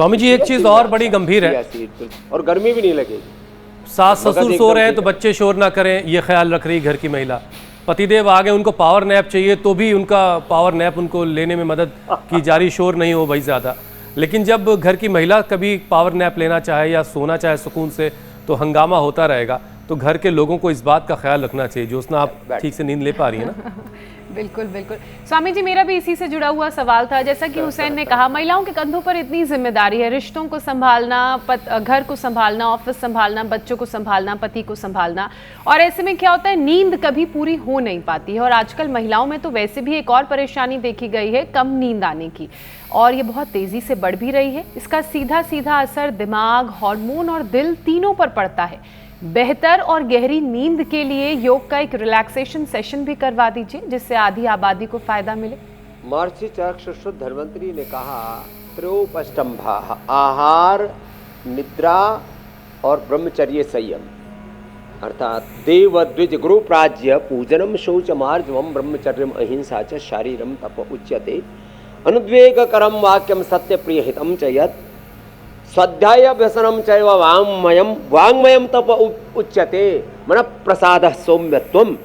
स्वामी जी एक चीज और बड़ी गंभीर है, और गर्मी भी नहीं लगेगी। सास ससुर सो रहे हैं तो बच्चे शोर ना करें, ये ख्याल रख रही घर की महिला। पतिदेव आ गए, उनको पावर नैप चाहिए तो भी उनका पावर नैप उनको लेने में मदद की जा रही, शोर नहीं हो भाई ज़्यादा। लेकिन जब घर की महिला कभी पावर नैप लेना चाहे या सोना चाहे सुकून से, तो हंगामा होता रहेगा। तो घर के लोगों को इस बात का ख्याल रखना चाहिए। ज्योत्सना, आप ठीक से नींद ले पा रही है ना? बिल्कुल बिल्कुल स्वामी जी, मेरा भी इसी से जुड़ा हुआ सवाल था। जैसा कि हुसैन ने कहा, महिलाओं के कंधों पर इतनी जिम्मेदारी है, रिश्तों को संभालना, घर को संभालना, ऑफिस संभालना, बच्चों को संभालना, पति को संभालना, और ऐसे में क्या होता है, नींद कभी पूरी हो नहीं पाती है। और आजकल महिलाओं में तो वैसे भी एक और परेशानी देखी गई है, कम नींद आने की, और ये बहुत तेजी से बढ़ भी रही है। इसका सीधा सीधा असर दिमाग, हार्मोन और दिल तीनों पर पड़ता है। बेहतर और गहरी नींद के लिए योग का एक रिलैक्सेशन सेशन भी करवा दीजिए, जिससे आधी आबादी को फायदा मिले। महर्षि चरकशुश्रुत धन्वंतरी ने कहा, त्रयोपष्टम्भा, आहार, निद्रा और ब्रह्मचर्य संयम, अर्थात देव द्विज गुरु प्राज्य पूजनम शौच मार्जवम ब्रह्मचर्यम अहिंसा च शारीरम तप उच्यते अनुद्वेगकरम वाक्यम सत्य प्रिय हितम च यत् स्वाध्याय व्यसनम चैव वाङ्मयम तप उच्यते मन प्रसाद सौम्यत्वम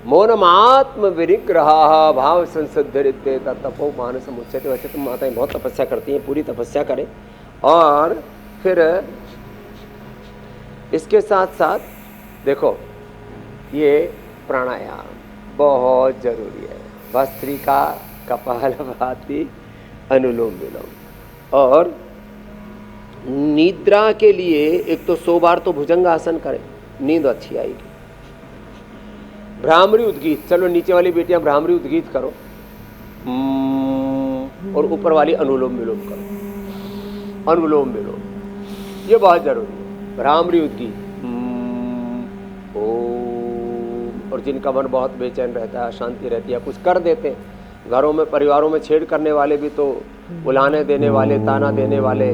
मौनमात्म विनिग्रह भाव संसिद्धिरित्ते तपो मानसम उच्यते। वैसे तो माताएं बहुत तपस्या करती हैं, पूरी तपस्या करें। और फिर इसके साथ साथ देखो, ये प्राणायाम बहुत जरूरी है। भस्त्रिका, कपालभाति, अनुलोम विलोम। और निद्रा के लिए एक तो 100 बार तो भुजंग आसन करें, नींद अच्छी आएगी। भ्रामरी उद्गीत, चलो नीचे वाली बेटियां भ्रामरी उद्गीत करो, और ऊपर वाली अनुलोम विलोम करो। अनुलोम विलोम ये बहुत जरूरी है। भ्रामरी उद्गीत, ओम। और जिनका मन बहुत बेचैन रहता है, अशांति रहती है, कुछ कर देते हैं घरों में, परिवारों में छेड़ करने वाले भी तो, बुलाने देने वाले, ताना देने वाले,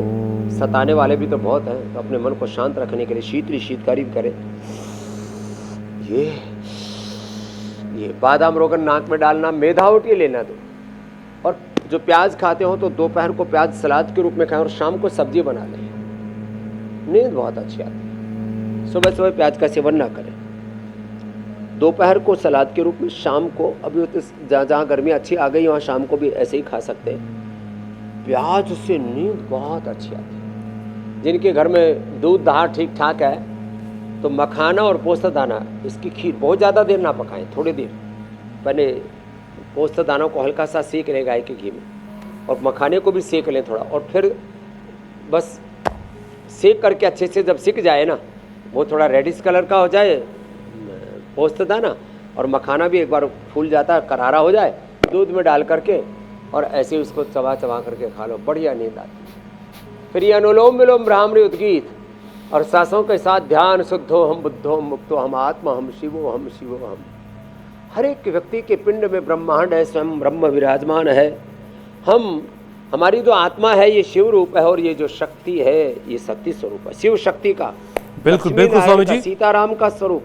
सताने वाले भी तो बहुत हैं। तो अपने मन को शांत रखने के लिए शीतकारी करें। ये बादाम रोगन नाक में डालना, मेधावटी लेना दो। और जो प्याज खाते हो तो दोपहर को प्याज सलाद के रूप में खाएं और शाम को सब्जी बना लें, नींद बहुत अच्छी आती है। सुबह सुबह प्याज का सेवन ना करें, दोपहर को सलाद के रूप में, शाम को, अभी तो जहाँ गर्मी अच्छी आ गई वहाँ शाम को भी ऐसे ही खा सकते हैं। प्याज से नींद बहुत अच्छी आती है। जिनके घर में दूध दहा ठीक ठाक है तो मखाना और पोस्त दाना, इसकी खीर बहुत ज़्यादा देर ना पकाएं, थोड़ी देर पहले पोस्त दानों को हल्का सा सेक लें गाय के घी में, और मखाने को भी सेक लें थोड़ा, और फिर बस सेक करके अच्छे से जब सिक जाए ना, वो थोड़ा रेडिश कलर का हो जाए पोस्त दाना, और मखाना भी एक बार फूल जाता है, करारा हो जाए, दूध में डाल करके और ऐसे उसको चबा चबा करके खा लो, बढ़िया नींद आती है। फिर ये अनुलोम विलोम, भ्रामरी उद्गीत, और सांसों के साथ ध्यान, शुद्धो हम बुद्धो हम मुक्तो हम आत्मा हम शिवो हम शिवो हम। हर एक व्यक्ति के पिंड में ब्रह्मांड है, स्वयं ब्रह्म विराजमान है। हमारी जो आत्मा है ये शिव रूप है, और ये जो शक्ति है ये शक्ति स्वरूप है, शिव शक्ति का। बिल्कुल बिल्कुल स्वामी जी। सीताराम का स्वरूप,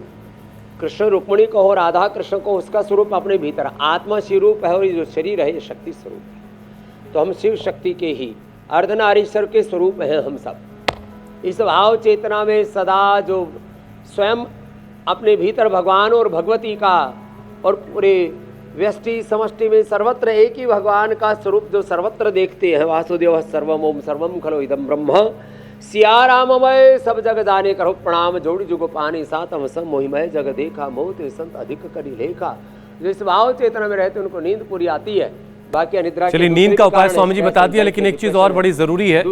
कृष्ण रुक्मिणी को और राधा कृष्ण को, उसका स्वरूप अपने भीतर। आत्मा शिव रूप है और ये जो शरीर है ये शक्ति स्वरूप है। तो हम शिव शक्ति के ही अर्धनारीश्वर के स्वरूप हैं हम सब। इस भाव चेतना में सदा जो स्वयं अपने भीतर भगवान और भगवती का, और पूरे व्यष्टि समष्टि में सर्वत्र एक ही भगवान का स्वरूप जो सर्वत्र देखते हैं। वासुदेव सर्वम ओम सर्वम खलो इदम ब्रह्म, सिया राममय सब जग जाने करो प्रणाम, जोड़ी जुग पानी सातम सम मोहिमय जग देखा, मोहित संत अधिक करी लेखा। जिस भाव चेतना में रहते उनको नींद पूरी आती है। बाकी अनिद्रा, चलिए नींद का उपाय स्वामी जी बता दिया, लेकिन एक चीज और बड़ी जरूरी है।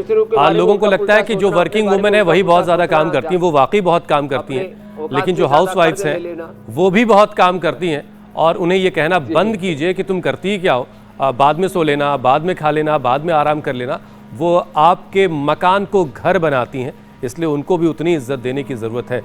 लोगों को लगता है कि जो वर्किंग वुमेन है वही बहुत ज्यादा काम करती हैं, वो वाकई बहुत काम करती हैं, लेकिन जो हाउस वाइफ्स हैं वो भी बहुत काम करती हैं। और उन्हें ये कहना बंद कीजिए कि तुम करती ही क्या हो, बाद में सो लेना, बाद में खा लेना, बाद में आराम कर लेना। वो आपके मकान को घर बनाती हैं, इसलिए उनको भी उतनी इज्जत देने की जरूरत है।